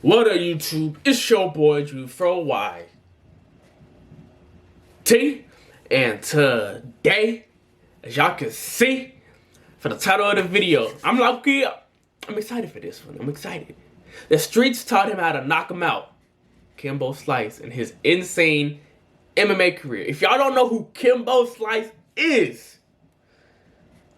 What up, YouTube? It's your boy Drew Fro Y T, and today, as y'all can see for the title of the video, I'm excited for this one. I'm excited. The streets taught him how to knock him out. Kimbo Slice and his insane MMA career. If y'all don't know who Kimbo Slice is,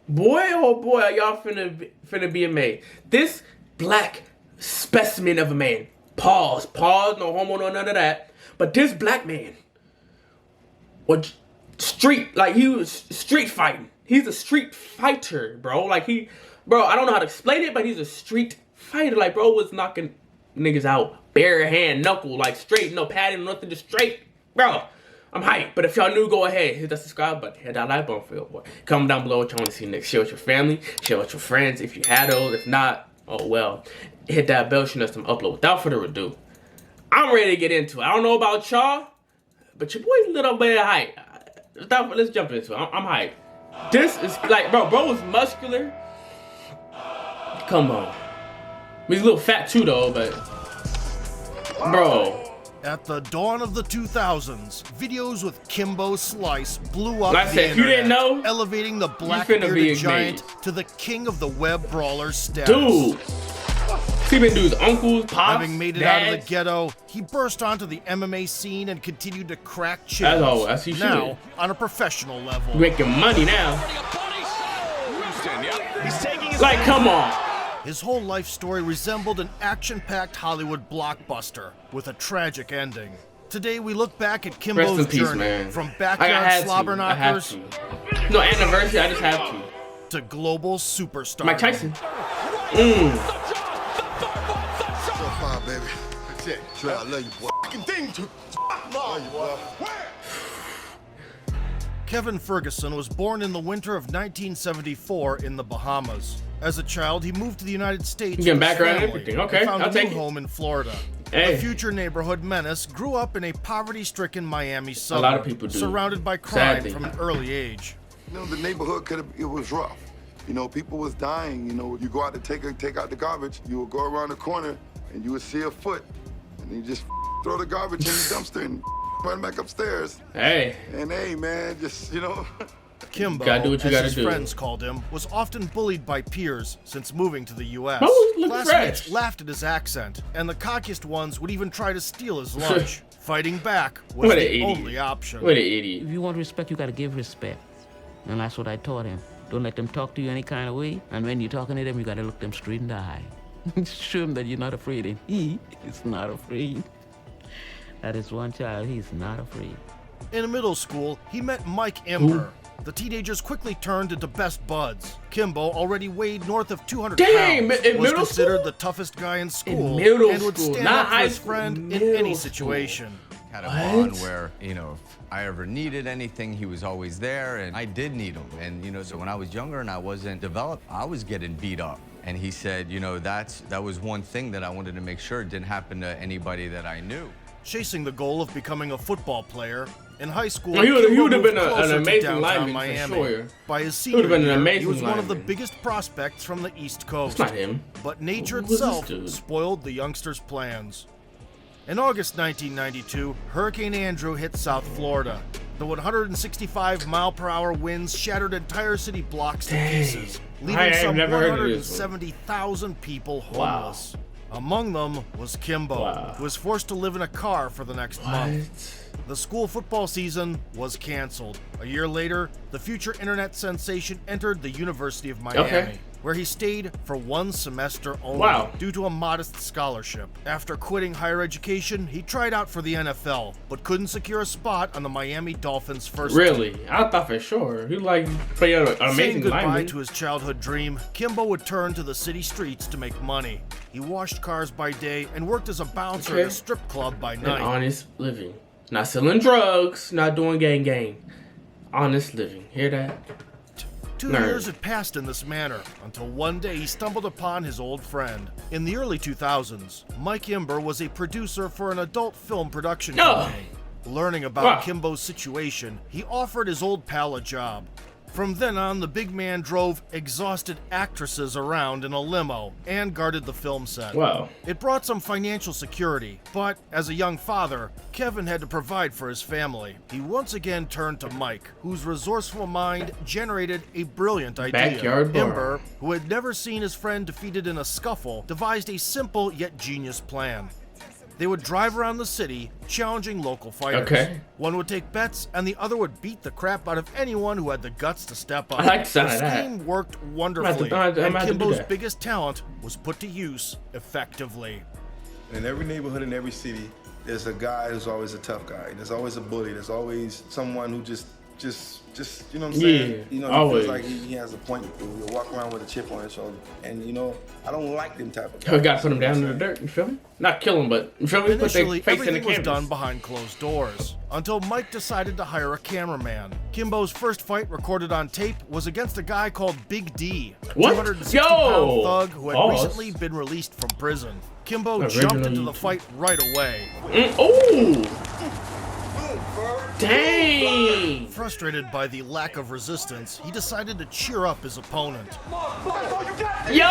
boy, oh boy, are y'all finna be amazed. This black specimen of a man. Pause, no homo, no none of that. But this black man was he was street fighting. He's a street fighter, bro. I don't know how to explain it, but he's a street fighter. Like, bro was knocking niggas out bare hand, knuckle, like straight, no padding, nothing, just straight. Bro, I'm hyped. But if y'all new, go ahead, hit that subscribe button, hit that like button for your boy. Comment down below what you want to see next. Share with your family, share with your friends if you had those. If not, oh well. Hit that bell, show us some upload. Without further ado, I'm ready to get into it. I don't know about y'all, but your boy's a little bit hyped. Let's jump into it. I'm hyped. This is like, bro is muscular. Come on. He's a little fat too though, but bro. At the dawn of the 2000s, videos with Kimbo Slice blew up Like I said, if you didn't know, elevating the black-bearded giant to the king of the web brawler status. Dude, he been dude's uncles, pops, having made it dads. out of the ghetto, he burst onto the MMA scene and continued to crack chins. As he should. Now, on a professional level. Making money now. Like, come on. His whole life story resembled an action-packed Hollywood blockbuster with a tragic ending. Today we look back at Kimbo's journey man. From backyard slobber knockers no anniversary, I just have to global superstar. Mike Tyson. So fine, baby. That's it. Sure, I love you, boy. Love you, boy. Kevin Ferguson was born in the winter of 1974 in the Bahamas. As a child, he moved to the United States. Getting background and everything. Okay, found I'll a take new it. home in Florida. Hey. The future neighborhood menace grew up in a poverty-stricken Miami suburb. A lot of people do. Surrounded by crime Sadly. from an early age. You know, the neighborhood it was rough. You know, people was dying. You know, you go out to take out the garbage, you would go around the corner and you would see a foot, and you just throw the garbage in the dumpster and run back upstairs. Hey. And hey, man, just, you know. Kimbo, gotta do what you as gotta his do. friends called him, was often bullied by peers since moving to the U.S. Oh, look Classmates fresh. laughed at his accent, and the cockiest ones would even try to steal his lunch. Fighting back was What an the idiot. only option. What an idiot. If you want respect, you gotta give respect. And that's what I taught him. Don't let them talk to you any kind of way. And when you're talking to them, you gotta look them straight in the eye. Show him that you're not afraid, and he is not afraid. That is one child, he's not afraid. In middle school, he met Mike Ember. The teenagers quickly turned into best buds. Kimbo already weighed north of 200 Dang, pounds, in was middle considered school? the toughest guy in school, middle and would school, stand not up for high his school, friend in middle any school. situation. Had a bond where, you know, if I ever needed anything, he was always there, and I did need him. And, you know, so when I was younger and I wasn't developed, I was getting beat up. And he said, you know, that was one thing that I wanted to make sure it didn't happen to anybody that I knew. Chasing the goal of becoming a football player, in high school, Well, he would've Kimbo been moved an closer to amazing downtown lineman for Miami. sure. By his He would've senior been an year, he amazing was one of the lineman. biggest prospects from the East Coast. It's not him. But nature Who is this itself dude? spoiled the youngster's plans. In August 1992, Hurricane Andrew hit South Florida. The 165-mile-per-hour winds shattered entire city blocks to pieces, leaving I some never heard of this one. 170,000 people Wow. homeless. Among them was Kimbo, Wow. who was forced to live in a car for the next month. What? The school football season was canceled. A year later, the future internet sensation entered the University of Miami, where he stayed for one semester only Wow. due to a modest scholarship. After quitting higher education, he tried out for the NFL, but couldn't secure a spot on the Miami Dolphins' first team. Really? I thought for sure. He play an Saying amazing goodbye lineman. to his childhood dream, Kimbo would turn to the city streets to make money. He washed cars by day and worked as a bouncer at a strip club by An night. honest living. Not selling drugs, not doing gang. Honest living. Hear that? 2 Nerd. years had passed in this manner, until one day he stumbled upon his old friend. In the early 2000s, Mike Ember was a producer for an adult film production company. Learning about Wow. Kimbo's situation, he offered his old pal a job. From then on, the big man drove exhausted actresses around in a limo and guarded the film set. Wow. It brought some financial security, but as a young father, Kevin had to provide for his family. He once again turned to Mike, whose resourceful mind generated a brilliant idea. Backyard bar. Kimbo, who had never seen his friend defeated in a scuffle, devised a simple yet genius plan. They would drive around the city, challenging local fighters. Okay. One would take bets, and the other would beat the crap out of anyone who had the guts to step up. I like the sound The of that. scheme worked wonderfully, I'm and about to do Kimbo's that. biggest talent was put to use effectively. In every neighborhood, in every city, there's a guy who's always a tough guy. There's always a bully. There's always someone who just you know what I'm saying? Yeah, You know, he always. feels like he has a point to prove. He'll walk around with a chip on his shoulder. And you know, I don't like them type of guys. We got to put them down in the dirt, you feel me? Not kill them, but you feel me? Put their Initially, face in the everything was canvas. done behind closed doors, until Mike decided to hire a cameraman. Kimbo's first fight recorded on tape was against a guy called Big D, a What? 260-pound Yo! thug who had Pause. recently been released from prison. Kimbo Original jumped into the YouTube. fight right away. Ooh! Dang! Frustrated by the lack of resistance, he decided to cheer up his opponent. Yo!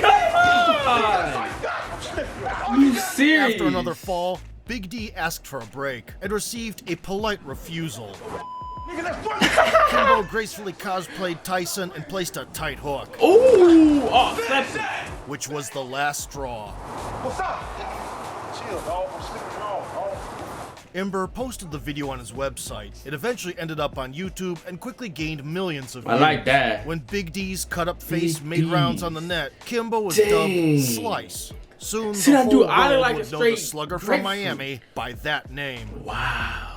Come on! You serious? After another fall, Big D asked for a break and received a polite refusal. Kimbo gracefully cosplayed Tyson and placed a tight hook, Ooh! Oh, that's it. which was the last straw. What's up? Chill, dog. I'm sleeping wrong, dog. Ember posted the video on his website. It eventually ended up on YouTube and quickly gained millions of views. I like that. When Big D's cut-up face Big made D. rounds on the net, Kimbo was Dang. dubbed Slice. Soon, See the that whole dude eyed world like a would know the straight slugger from grapefruit. Miami by that name. Wow.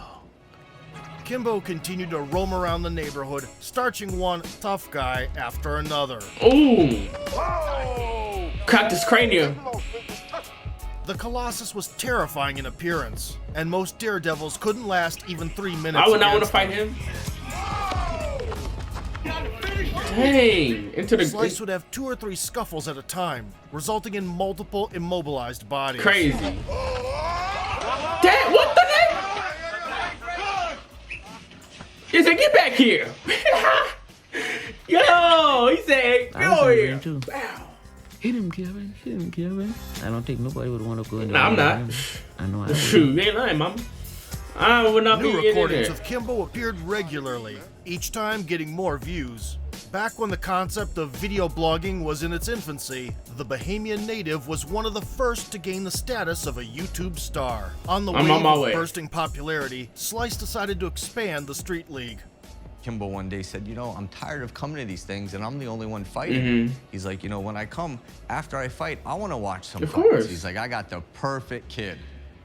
Kimbo continued to roam around the neighborhood, starching one tough guy after another. Ooh! Whoa! Cracked his cranium. The Colossus was terrifying in appearance, and most daredevils couldn't last even 3 minutes. I would not want to against fight him. Dang! Into the Slice would have 2 or 3 scuffles at a time, resulting in multiple immobilized bodies. crazy. Dang! What the heck? He said, "Get back here!" Yo! He said, I "Get was over angry here!" too. Wow. Hit him, Kevin. Hit him, Kevin. I don't think nobody would want to go in there. Nah, I'm with not. him. I know I would. Shoot, you ain't lying, mama. I would not New be in recordings there. of Kimbo appeared regularly, each time getting more views. Back when the concept of video blogging was in its infancy, the Bahamian native was one of the first to gain the status of a YouTube star. On the I'm wave on my of way. bursting popularity, Slice decided to expand the Street League. Kimbo one day said, you know, I'm tired of coming to these things and I'm the only one fighting. Mm-hmm. He's like, you know, when I come, after I fight, I want to watch some Of fights. course. He's like, I got the perfect kid.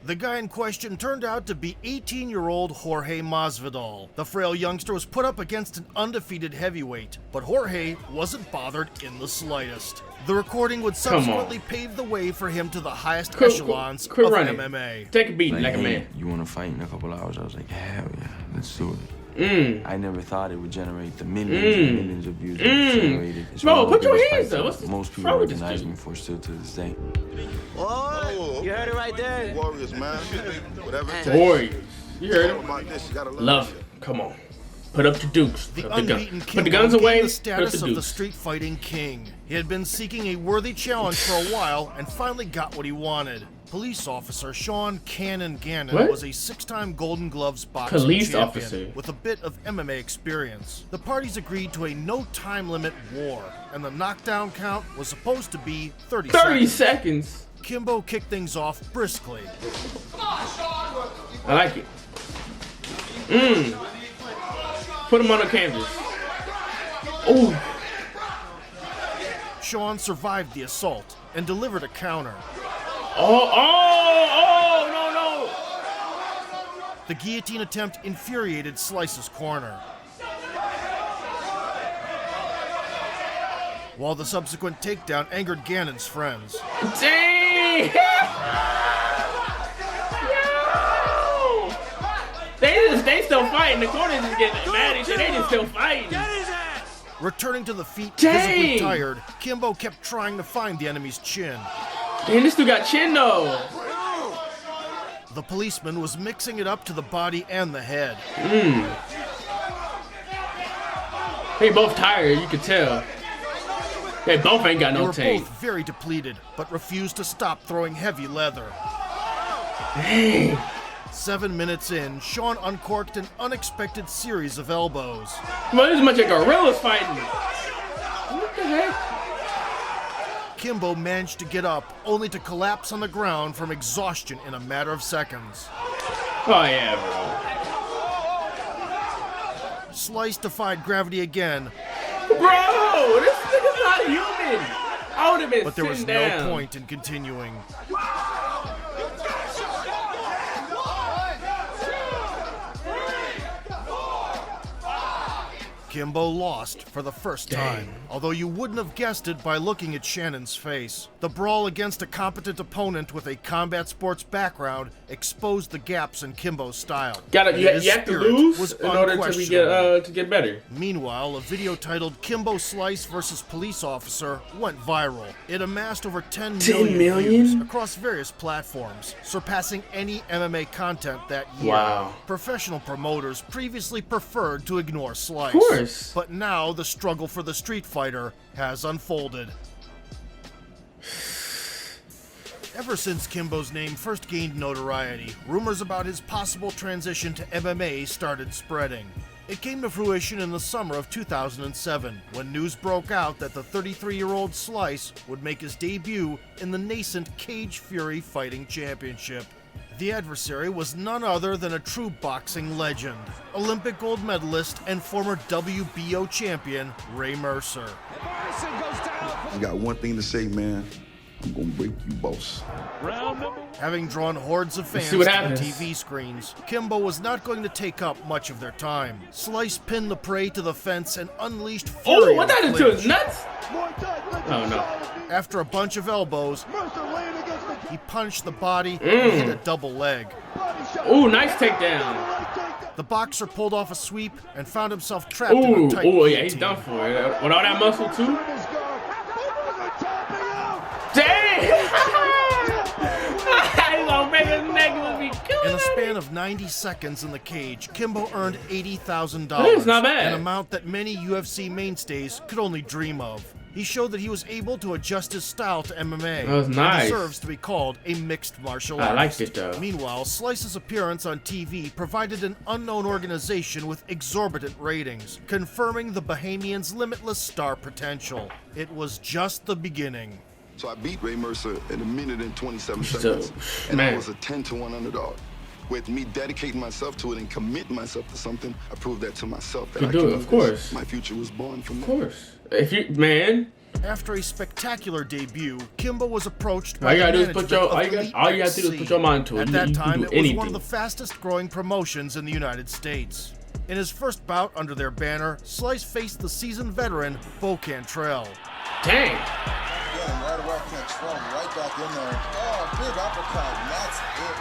The guy in question turned out to be 18-year-old Jorge Masvidal. The frail youngster was put up against an undefeated heavyweight, but Jorge wasn't bothered in the slightest. The recording would Come on. subsequently pave the way for him to the highest Quit- echelons quit of running. MMA. Take a beat like a hey, man. You want to fight in a couple hours? I was like, hell yeah, let's do it. I never thought it would generate the millions and millions of views that it generated. It's Bro, one of the put your biggest hands fights up. that What's most people wrong with this recognize dude? me for still to this day. Oh, You heard it right there. Warriors, man. Whatever it takes. Warriors. You heard All him? about this, you gotta Love it. Come on. Put up the dukes. The Put the gun- unbeaten Put Kimbo the guns gained away. the Put up status the of the dukes. street fighting king. He had been seeking a worthy challenge for a while and finally got what he wanted. Police officer Sean Cannon Gannon What? was a 6-time Golden Gloves boxing Police champion officer. with a bit of MMA experience. The parties agreed to a no time limit war, and the knockdown count was supposed to be 30 30 seconds. seconds. Kimbo kicked things off briskly. I like it. Put him on the canvas. Ooh. Sean survived the assault and delivered a counter. Oh, no, no. The guillotine attempt infuriated Slice's corner. While the subsequent takedown angered Gannon's friends. Dang! Yo! They still fighting. The corner just getting mad and shit. They just still fighting. Returning to the feet, Dang! visibly tired, Kimbo kept trying to find the enemy's chin. Damn, this dude got chin though. The policeman was mixing it up to the body and the head. They both tired, you could tell. They both ain't got They no were tape. both very depleted, but refused to stop throwing heavy leather. Dang. 7 minutes in, Sean uncorked an unexpected series of elbows. Well, this is much like gorillas fighting. What the heck? Kimbo managed to get up, only to collapse on the ground from exhaustion in a matter of seconds. Oh yeah, bro. Slice defied gravity again, Bro, this nigga's not human. I would have been but there was sitting no down. point in continuing. Kimbo lost for the first time, although you wouldn't have guessed it by looking at Shannon's face. The brawl against a competent opponent with a combat sports background exposed the gaps in Kimbo's style. You His have to spirit lose was in order unquestionable. to get better. Meanwhile, a video titled Kimbo Slice versus Police Officer went viral. It amassed over 10 million views across various platforms, surpassing any MMA content that year. Wow. Professional promoters previously preferred to ignore Slice. Of course. But now the struggle for the Street Fighter has unfolded. Ever since Kimbo's name first gained notoriety, rumors about his possible transition to MMA started spreading. It came to fruition in the summer of 2007, when news broke out that the 33-year-old Slice would make his debut in the nascent Cage Fury Fighting Championship. The adversary was none other than a true boxing legend, Olympic gold medalist and former WBO champion, Ray Mercer. I got one thing to say, man. I'm gonna break you, boss. Having drawn hordes of fans see to what the happens. TV screens, Kimbo was not going to take up much of their time. Slice pinned the prey to the fence and unleashed fury. Oh, what that in the into his clinch. nuts? Oh no. After a bunch of elbows, he punched the body and hit a double leg. Ooh, nice takedown. The boxer pulled off a sweep and found himself trapped in Ooh, a tight oh yeah, he's guillotine. done for it. With all that muscle too. Dang! He's gonna make his neck look be killing In a me. span of 90 seconds in the cage, Kimbo earned $80,000. That's not bad. An amount that many UFC mainstays could only dream of. He showed that he was able to adjust his style to MMA. That was nice. And deserves to be called a mixed martial I artist. liked it, though. Meanwhile, Slice's appearance on TV provided an unknown organization with exorbitant ratings, confirming the Bahamian's limitless star potential. It was just the beginning. So I beat Ray Mercer in a minute and 27 So, seconds. And man. I was a 10-1 underdog. With me dedicating myself to it and committing myself to something, I proved that to myself that You I do can it, do of this. course. My future was born from Of that. course. If you, man, After a spectacular debut, Kimbo was approached by All you the gotta do is management put your- of all you Elite gotta do is XC. put your mind to it. At You that can time, do it was one anything. of the fastest growing promotions in the United States. In his first bout under their banner, Slice faced the seasoned veteran, Bo Cantrell. dang. Yeah, right away, Cantrell, right back in there. Oh, big uppercut, and that's it.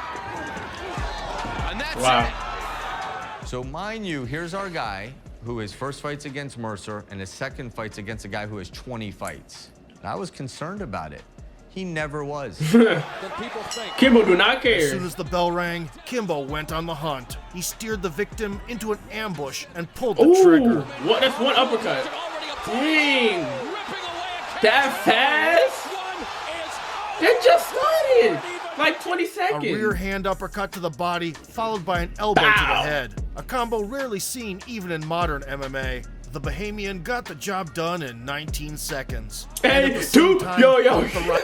Wow. So mind you, here's our guy who his first fight's against Mercer and his second fight's against a guy who has 20 fights. And I was concerned about it. He never was. Kimbo do not As soon care. as the bell rang, Kimbo went on the hunt. He steered the victim into an ambush and pulled the Ooh, trigger. what? That's one uppercut. Dang. That fast? It just started. Like 20 A seconds. rear hand uppercut to the body, followed by an elbow to the Bow. head. A combo rarely seen even in modern MMA. The Bahamian got the job done in 19 seconds. And at Hey, the same dude, time, yo. the right-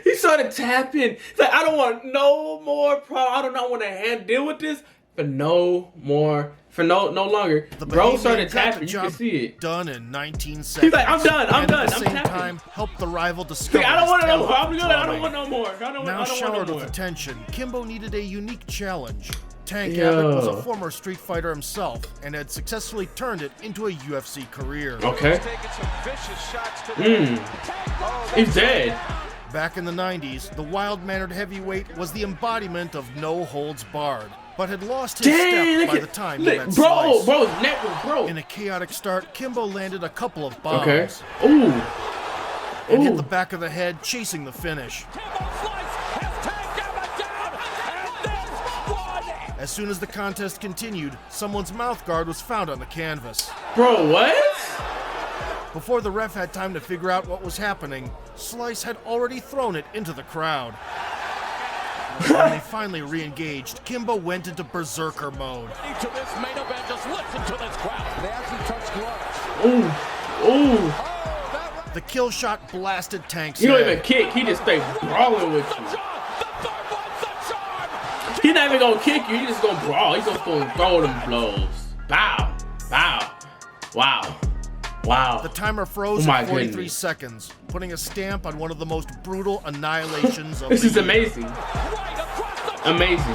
He started tapping. He's like, I don't want no more problem. I do not want to deal with this for no longer. The Bro Bahamian started got tapping. the You can job see it. done in 19 seconds. like, I'm done, I'm And done, At the I'm same tapping. time, helped the rival He's discover like, I don't want his no more. talent I'm for good. I don't drumming. want no more. I don't Now want showered no with more. attention, Kimbo needed a unique challenge. Tank Yo. Abbott was a former street fighter himself and had successfully turned it into a UFC career. Okay. He's dead. Back in the 90s, the wild-mannered heavyweight was the embodiment of no holds barred, but had lost his Dang, step look by at the time he look, met bro, Slice. bro's neck was broke. In a chaotic start, Kimbo landed a couple of bombs Okay. Ooh. and hit Ooh. the back of the head, chasing the finish. As soon as the contest continued, someone's mouth guard was found on the canvas. Bro, what? Before the ref had time to figure out what was happening, Slice had already thrown it into the crowd. When they finally re-engaged, Kimbo went into berserker mode. To this main event, just listen to this crowd. They actually touched gloves. Ooh, ooh. The kill shot blasted Tank's You don't head. even kick, he just stay brawling with you. He's not even gonna kick you, he's just gonna brawl. He's just gonna throw them blows. Bow, bow, wow, wow. The timer froze Oh my at 43 goodness. seconds, putting a stamp on one of the most brutal annihilations of This the is year. amazing. Amazing.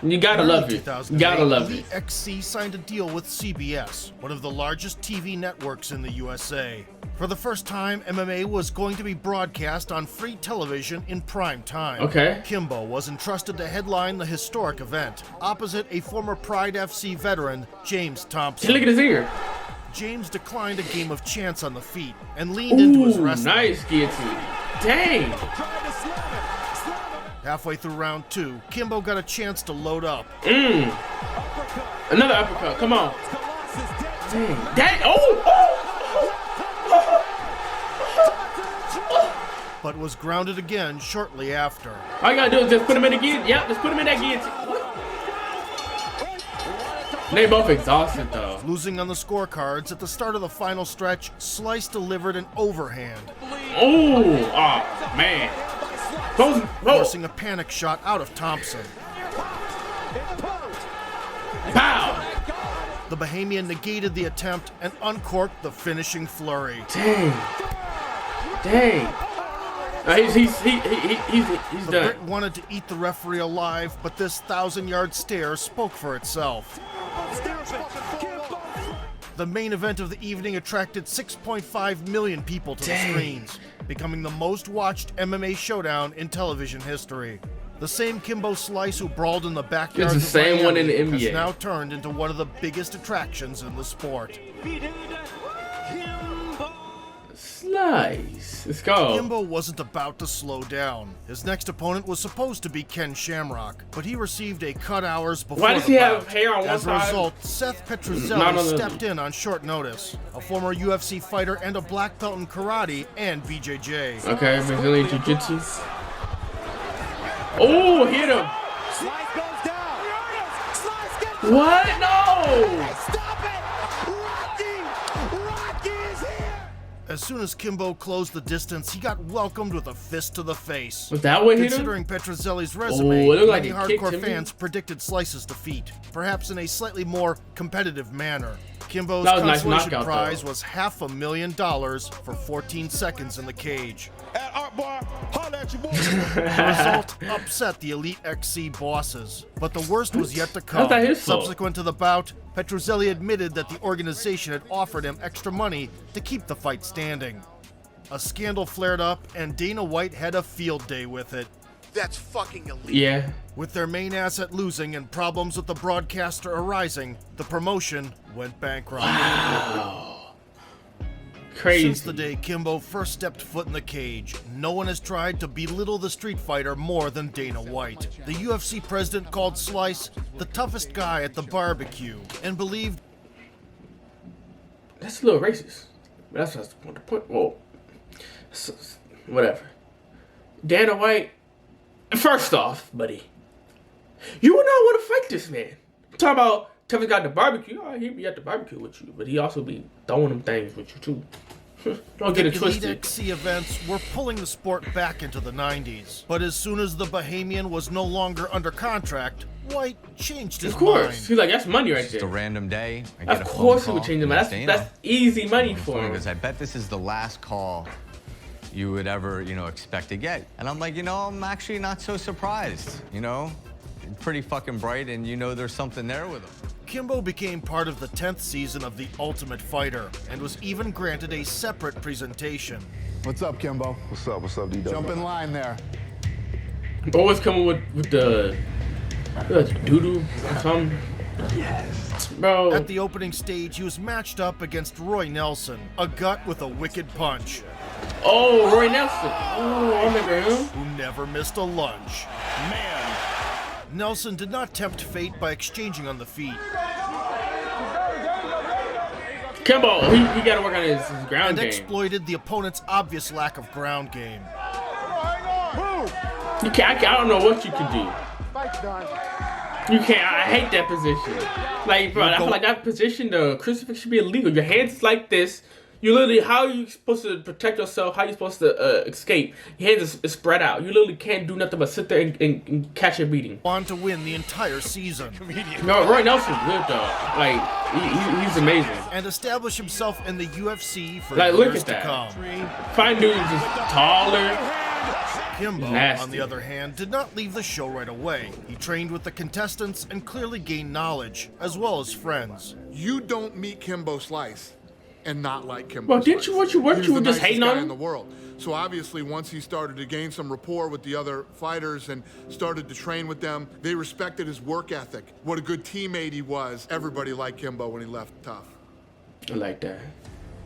You gotta love it. You gotta love it. Elite XC signed a deal with CBS, one of the largest TV networks in the USA. For the first time, MMA was going to be broadcast on free television in prime time. Okay. Kimbo was entrusted to headline the historic event, opposite a former Pride FC veteran, James Thompson. Hey, look at his ear. James declined a game of chance on the feet and leaned into his Ooh, wrestling. nice guillotine. Dang. Halfway through round 2, Kimbo got a chance to load up. Another uppercut, come on. Dang. Dang. Oh! But was grounded again shortly after. All you gotta do is just put him in again. Yep, just put him in that guillotine. They both exhausted though. Losing on the scorecards at the start of the final stretch, Slice delivered an overhand, Oh, man. forcing a panic shot out of Thompson. Pow! The Bahamian negated the attempt and uncorked the finishing flurry. Dang. Dang. He's The done. Brit wanted to eat the referee alive, but this 1,000-yard stare spoke for itself. The main event of the evening attracted 6.5 million people to the screens, becoming the most watched MMA showdown in television history. The same Kimbo Slice who brawled in the backyard It's the same one in the has NBA. now turned into one of the biggest attractions in the sport. Slice. Let's go. Kimbo wasn't about to slow down. His next opponent was supposed to be Ken Shamrock, but he received a cut hours before Why does the he bout. have hair on one As a side? result, Seth Not Petruzzelli on the- stepped in on short notice. A former UFC fighter and a black belt in karate and BJJ. Okay, Brazilian Jiu-Jitsu. Oh, hit him. Slice goes down. Slice gets What? No. Stop it! Rocky is here! As soon as Kimbo closed the distance, he got welcomed with a fist to the face. Was that what hit him? Considering Petruzzelli's resume, Oh, it looked like many he kicked hardcore him. fans predicted Slice's defeat, perhaps in a slightly more competitive manner. Kimbo's That was a nice consolation knockout, prize though. was $500,000 for 14 seconds in the cage. At Art Bar, holla at your boy. The result upset the Elite XC bosses, but the worst was yet to come. How's that his fault? Subsequent to the bout, Petruzzelli admitted that the organization had offered him extra money to keep the fight standing. A scandal flared up, and Dana White had a field day with it. That's fucking elite. Yeah. With their main asset losing and problems with the broadcaster arising, the promotion went bankrupt. Crazy. Since the day Kimbo first stepped foot in the cage, no one has tried to belittle the Street Fighter more than Dana White. The UFC president called Slice the toughest guy at the barbecue and believed That's a little racist. That's the point. Whoa. Whatever. Dana White. First off, buddy, you would not want to fight this man. Talk about toughest guy at the barbecue. Oh, he be at the barbecue with you, but he also be throwing them things with you too. Don't get it Elite twisted. XC events were pulling the sport back into the 90s. But as soon as the Bahamian was no longer under contract, White changed his Of course. mind. He's like, that's money right Just a there. random day. I get Of a phone course he call would change him. from That's Dana. that's easy money for He him. goes, I bet this is the last call you would ever, expect to get. And I'm like, I'm actually not so surprised, Pretty fucking bright, and there's something there with him. Kimbo became part of the 10th season of The Ultimate Fighter and was even granted a separate presentation. What's up, Kimbo? What's up? What's up, D-Dog? Jump in line there. Always coming with the doo-doo or something. Yes. Bro. At the opening stage, he was matched up against Roy Nelson, a gut with a wicked punch, Oh, Roy Nelson. Oh, I remember him. who never missed a lunge. Nelson did not tempt fate by exchanging on the feet. Kimbo, he got to work on his ground And game. exploited the opponent's obvious lack of ground game. You can't, I don't know what you can do. You can't. I hate that position. Like, bro, I feel like that position, the crucifix should be illegal. Your hands is like this. You literally, how are you supposed to protect yourself? How are you supposed to escape? Your hands is spread out. You literally can't do nothing but sit there and catch a beating. On to win the entire season. No, Roy Nelson's good though. Like, he's amazing. And establish himself in the UFC for Like, look years at to that. come. Fine dude is just taller. Kimbo, Nasty. on the other hand, did not leave the show right away. He trained with the contestants and clearly gained knowledge, as well as friends. You don't meet Kimbo Slice and not like Kimbo Well, didn't you? Slice. Weren't you He was the just hating nicest on guy him? in the world. So obviously, once he started to gain some rapport with the other fighters and started to train with them, they respected his work ethic. What a good teammate he was. Everybody liked Kimbo when he left tough. I like that.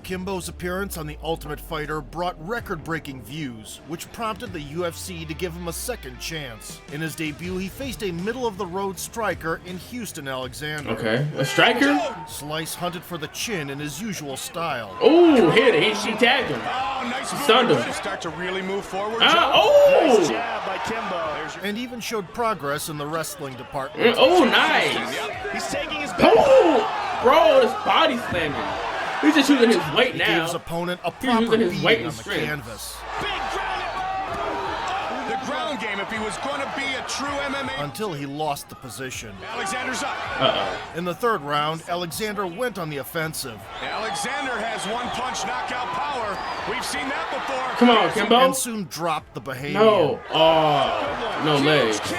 Kimbo's appearance on The Ultimate Fighter brought record-breaking views, which prompted the UFC to give him a second chance. In his debut, he faced a middle-of-the-road striker in Houston Alexander. Okay, a striker? Slice hunted for the chin in his usual style. Oh, hit it. He tagged him. Oh, nice move. Stunned him. Start to really move forward. Oh! Nice jab by Kimbo. And even showed progress in the wrestling department. Oh, nice. Yep. He's taking his back. Oh, bro, his body slamming. He's just using his weight He now. gave his opponent a He's proper using his weight beating and on the strength. canvas. Big ground. The ground game, if he was going to be a true MMA. Until he lost the position. Alexander's up. In the third round, Alexander went on the offensive. Alexander has one punch knockout power. We've seen that before. Come on, Kimbo. And soon dropped the Bahamian. No. Oh, no legs. Huge kick.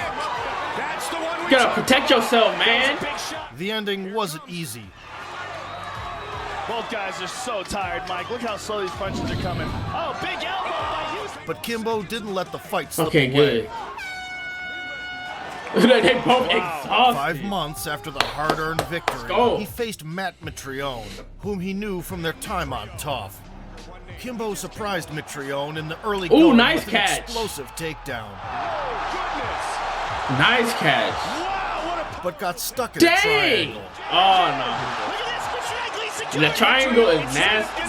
That's the one we You gotta protect yourself, man. Big shot. The ending wasn't easy. Both guys are so tired, Mike. Look how slow these punches are coming. Oh, big elbow by Houston. But Kimbo didn't let the fight slip Okay, away. good. They both exhausted. 5 months after the hard-earned victory, go. he faced Matt Mitrione, whom he knew from their time on Tough. Kimbo surprised Mitrione in the early Ooh, going nice with an catch. explosive takedown, Nice catch. but got stuck in a Dang. triangle. Oh, no. The triangle is nasty.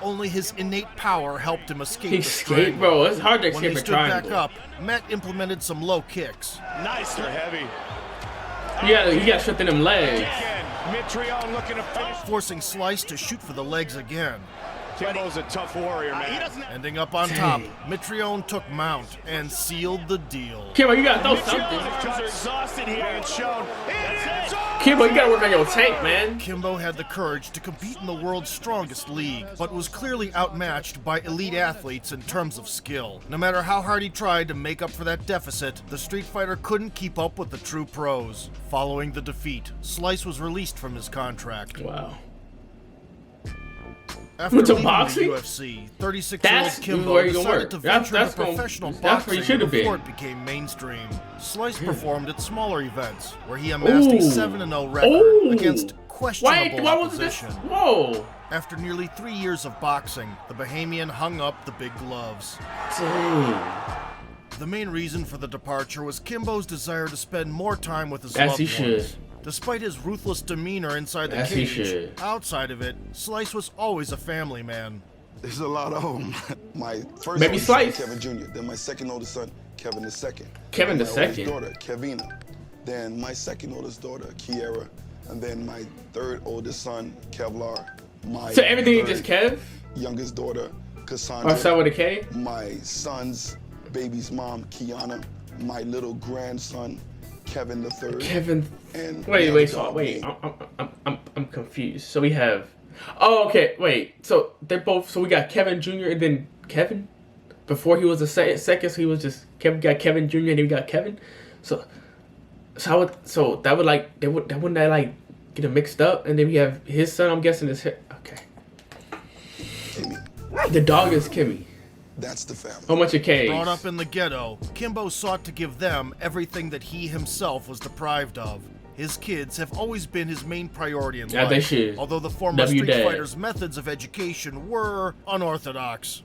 Only his innate power helped him escape He the escaped, strangle. bro. It's hard to When escape they a stood back triangle. up, Matt implemented some low kicks. Nice, they're heavy. You gotta strengthen them legs. Mitrione looking to finish. Forcing Slice to shoot for the legs again. Kimbo's a tough warrior, man. Ending up on top, Mitrione took mount and sealed the deal. Kimbo, you gotta throw something. Are exhausted here. Being shown. That's it. Kimbo, you gotta work on your tank, man. Kimbo had the courage to compete in the world's strongest league, but was clearly outmatched by elite athletes in terms of skill. No matter how hard he tried to make up for that deficit, the Street Fighter couldn't keep up with the true pros. Following the defeat, Slice was released from his contract. Wow. After Went to leaving boxing? the UFC, 36-year-old that's Kimbo where you gonna decided work. to That's- venture that's into gonna- professional that's where you boxing should've before been. it became mainstream. Slice performed at smaller events, where he amassed a 7-0 record against questionable Wait, what was this? opposition. Whoa. After nearly 3 years of boxing, the Bahamian hung up the big gloves. Dang. The main reason for the departure was Kimbo's desire to spend more time with his As loved he ones. should. Despite his ruthless demeanor inside the As he cage, should. outside of it, Slice was always a family man. There's a lot of them. My first Baby oldest Slice. son, Kevin Jr., then my second oldest son, Kevin the second. Kevin Then the my oldest second? daughter, Kevina. Then my second oldest daughter, Kiera. And then my third oldest son, Kevlar. My So everything third just Kev? youngest daughter, Cassandra. Or start with a K? My son's baby's mom, Kiana. My little grandson, Kevin the third. Kevin. And Wait. now Wait. me. I'm confused. So we have. Oh, okay. Wait. So they're both. So we got Kevin Jr. and then Kevin. Before he was the second, so he was just Kevin. Got Kevin Jr. and then we got Kevin. So that would like wouldn't that like get them mixed up? And then we have his son. I'm guessing is okay. Kimmy. The dog is Kimmy. That's the family. How much of K's? Brought up in the ghetto, Kimbo sought to give them everything that he himself was deprived of. His kids have always been his main priority in Yeah, life, they should. although the former W Street Dad. Fighter's methods of education were unorthodox.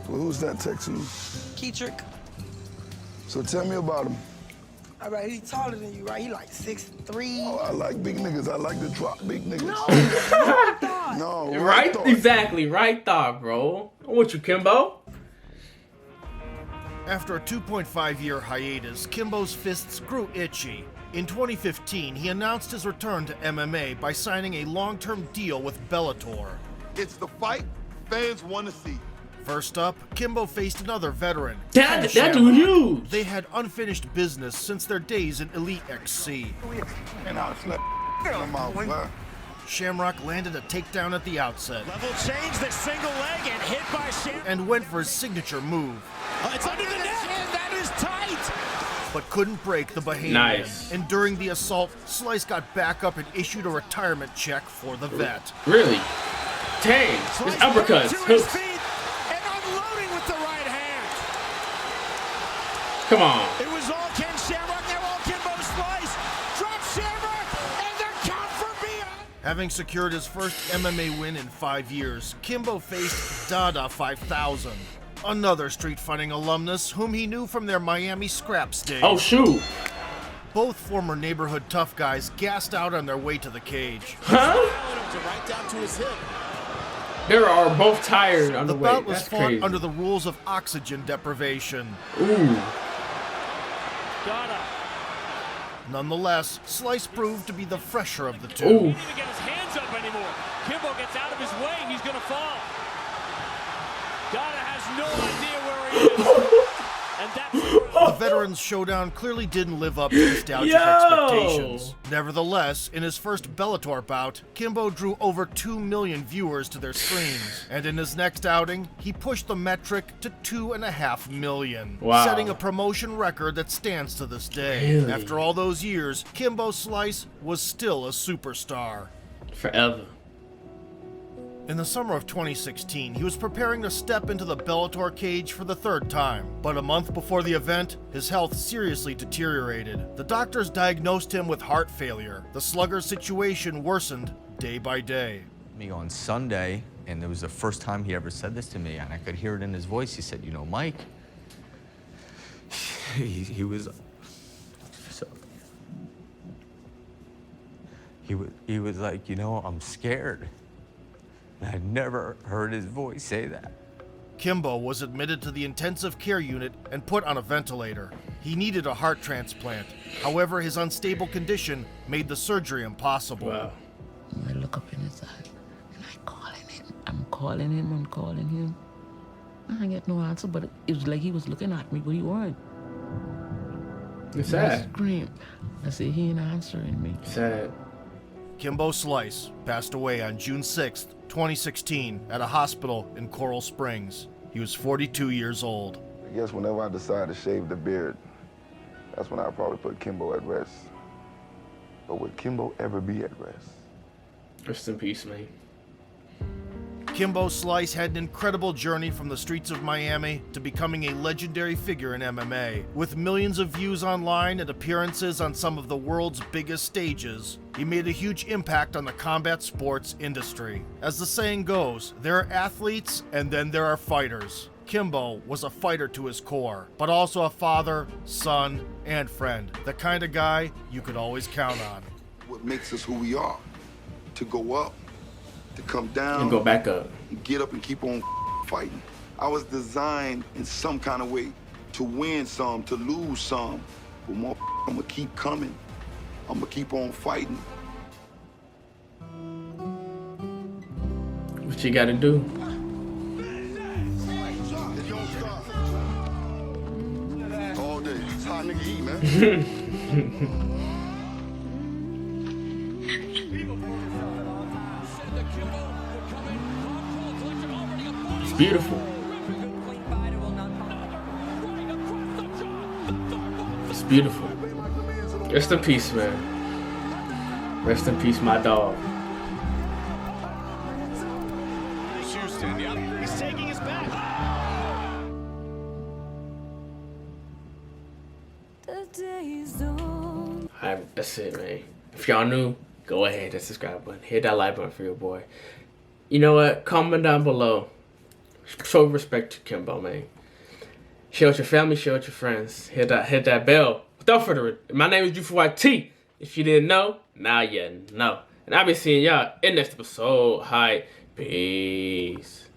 Well, who's that texting you? Keytrick. So tell me about him. All right, he taller than you, right? He like 6'3". Oh, I like big niggas. I like to drop big niggas. No, No, Right? thought. Exactly. Right thought, bro. I'm with you, Kimbo. After a 2.5-year hiatus, Kimbo's fists grew itchy. In 2015, he announced his return to MMA by signing a long-term deal with Bellator. It's the fight fans want to see. First up, Kimbo faced another veteran. That Ken dude Shamrock. huge. They had unfinished business since their days in Elite XC. And I'll slap him out, boy. Shamrock landed a takedown at the outset. Level change, the single leg and hit by Shamrock. And went for his signature move. It's under the neck. That is tight. But couldn't break the Bahamian. Nice. And during the assault, Slice got back up and issued a retirement check for the vet. Really? Dang. His uppercuts. To his feet and unloading with the right hand. Come on. It was all Ken Shamrock, now all Kimbo Slice. Drop Shamrock, and they're count for beyond. Having secured his first MMA win in 5 years, Kimbo faced Dada 5000, another street fighting alumnus whom he knew from their Miami scraps days. Oh, shoot. Both former neighborhood tough guys gassed out on their way to the cage. Huh? Right down to his hip. They are both tired on the way. bout was That's fought crazy. under the rules of oxygen deprivation. Ooh. Dada. Nonetheless, Slice proved to be the fresher of the two. Ooh. He can't even get his hands up anymore. Kimbo gets out of his way and he's going to fall. Dada has no idea where he is. And that's The veterans' showdown clearly didn't live up to nostalgic Yo! expectations. Nevertheless, in his first Bellator bout, Kimbo drew over 2 million viewers to their screens. And in his next outing, he pushed the metric to 2.5 million, Wow. setting a promotion record that stands to this day. Really? After all those years, Kimbo Slice was still a superstar. Forever. In the summer of 2016, he was preparing to step into the Bellator cage for the third time. But a month before the event, his health seriously deteriorated. The doctors diagnosed him with heart failure. The slugger's situation worsened day by day. Me on Sunday, and it was the first time he ever said this to me, and I could hear it in his voice. He said, "You know, Mike," he was like, "You know, I'm scared." And I'd never heard his voice say that. Kimbo was admitted to the intensive care unit and put on a ventilator. He needed a heart transplant. However, his unstable condition made the surgery impossible. Wow. I look up in his eye and I'm calling him. I get no answer, but it was like he was looking at me, but he wasn't. It's I sad. screamed. I said, he ain't answering me. Sad. Kimbo Slice passed away on June 6th, 2016, at a hospital in Coral Springs. He was 42 years old. I guess whenever I decide to shave the beard, that's when I probably put Kimbo at rest. But would Kimbo ever be at rest? Rest in peace, man. Kimbo Slice had an incredible journey from the streets of Miami to becoming a legendary figure in MMA. With millions of views online and appearances on some of the world's biggest stages, he made a huge impact on the combat sports industry. As the saying goes, there are athletes and then there are fighters. Kimbo was a fighter to his core, but also a father, son, and friend. The kind of guy you could always count on. What makes us who we are, to go up, to come down, And go back up. and get up and keep on fighting. I was designed in some kind of way to win some, to lose some, but more I'm gonna keep coming. I'm gonna keep on fighting. What you gotta do? All day. It's hot nigga eat, man. It's beautiful. It's beautiful. Rest in peace, man. Rest in peace, my dog. Houston, yep. He's taking his back. Alright, that's it, man. If y'all new, go ahead, hit that subscribe button. Hit that like button for your boy. You know what? Comment down below. Show respect to Kimbo, man. Share with your family, share with your friends. Hit that bell. Without further ado, my name is Drew4YT. If you didn't know, now you know. And I'll be seeing y'all in next episode. Hi, peace.